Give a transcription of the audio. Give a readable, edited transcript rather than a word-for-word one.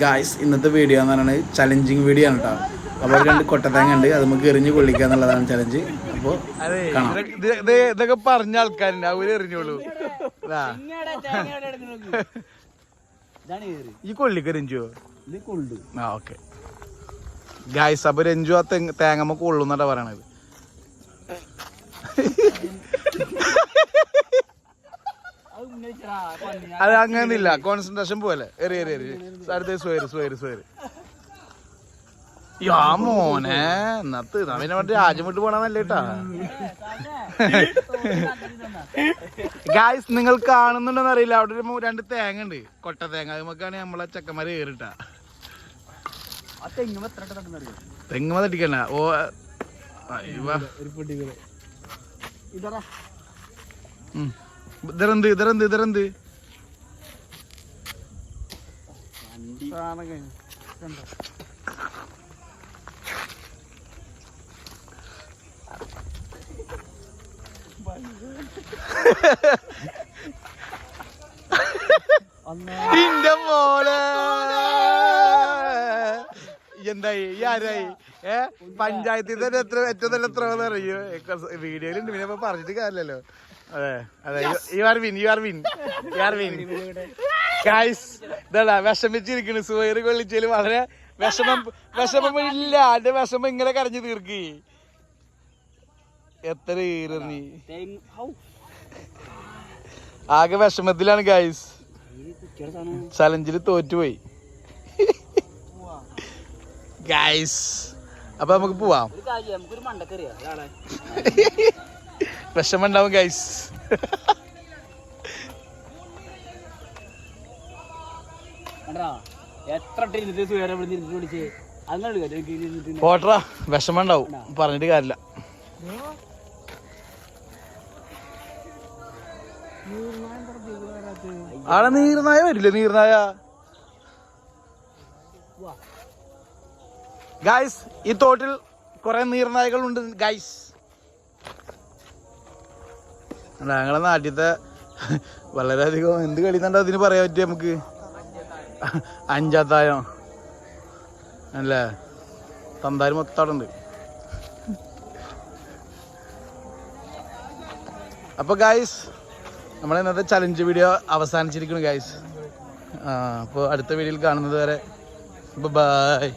Guys ഇന്നത്തെ video എന്ന് പറയുന്നത് ചലഞ്ചിങ് വീഡിയോ ആണ് കേട്ടോ. അപ്പോൾ രണ്ട് കൊട്ടത്തേങ്ങ ഉണ്ട്, അത് നമുക്ക് എറിഞ്ഞ് കൊള്ളിക്കുക എന്നുള്ളതാണ് ചലഞ്ച്. അപ്പോൾ ഇതൊക്കെ പറഞ്ഞ ആൾക്കാരുണ്ട്, അവര് എറിഞ്ഞോളൂ. ഈ കൊള്ളിക്ക് എറിഞ്ചോ? ആ ഓക്കെ ഗായ്സ്. അപ്പൊ രഞ്ജു ആ തേങ്ങമ്മ കൊള്ളുന്നട്ടാ പറയണത്. അത് അങ്ങനെയൊന്നുമില്ല, കോൺസെൻട്രേഷൻ പോലെ എറി എറി എറി. അടുത്ത സ്വയര് യാ മോനെ എന്നത്ത് പിന്നെ മറ്റേ രാജ്യം വിട്ട് പോണന്നല്ലേ കേട്ടാ. ഗായ്സ് നിങ്ങൾ കാണുന്നുണ്ടെന്ന് അറിയില്ല, അവിടെ ഒരു രണ്ട് തേങ്ങ ഉണ്ട്, കൊട്ട തേങ്ങ. അതുമൊക്കെയാണ് നമ്മളെ ചെക്കന്മാര് കയറിട്ടാ. തെങ്ങുമ തട്ടിക്കണ്ട. ഓ ഇതരെന്ത് ഇന്റെ മോളെ എന്തായി ആരായി? പഞ്ചായത്തിൽ തന്നെ ഏറ്റവും നല്ല എത്ര അറിയോ? വീഡിയോയിലുണ്ട്, പിന്നെ ഇപ്പൊ പറഞ്ഞിട്ട് കാര്യമല്ലോ. അതെ അതെ, യു ആർ വിൻ. ഗൈസ് ഇതാ വിഷമിച്ചിരിക്കണ്. സുഹൈർ കൊള്ളിച്ചതിൽ വളരെ വിഷമം ഇല്ല. എന്റെ വിഷമം ഇങ്ങനെ കരഞ്ഞു തീർക്ക്. എത്ര ഈറങ്ങി, ആകെ വിഷമത്തിലാണ് ഗൈസ്. ചലഞ്ചില് തോറ്റുപോയി ഗൈസ്. അപ്പൊ നമുക്ക് പോവാം. വിഷമം ഉണ്ടാവും ഗൈസ്. പോട്ടറാ, വിഷമം ഉണ്ടാവും, പറഞ്ഞിട്ട് കാര്യമില്ല. ആടെ നീർനായ വരില്ലേ? നീർനായ ഗൈസ്, ഈ തോട്ടിൽ കുറെ നീർനായകളുണ്ട് ഗൈസ്. ഞങ്ങളെ നാട്ടിലത്തെ വളരെയധികം എന്ത് കളിന്നുണ്ടോ അതിന് പറയാൻ പറ്റും നമുക്ക്. അഞ്ചാത്തായം അല്ലേ, തന്താര് മൊത്തമുണ്ട്. അപ്പൊ ഗൈസ് നമ്മളെ ഇന്നത്തെ ചലഞ്ച് വീഡിയോ അവസാനിച്ചിരിക്കുന്നു ഗൈസ്. അപ്പോൾ അടുത്ത വീഡിയോയിൽ കാണുന്നത് വരെ ബൈ.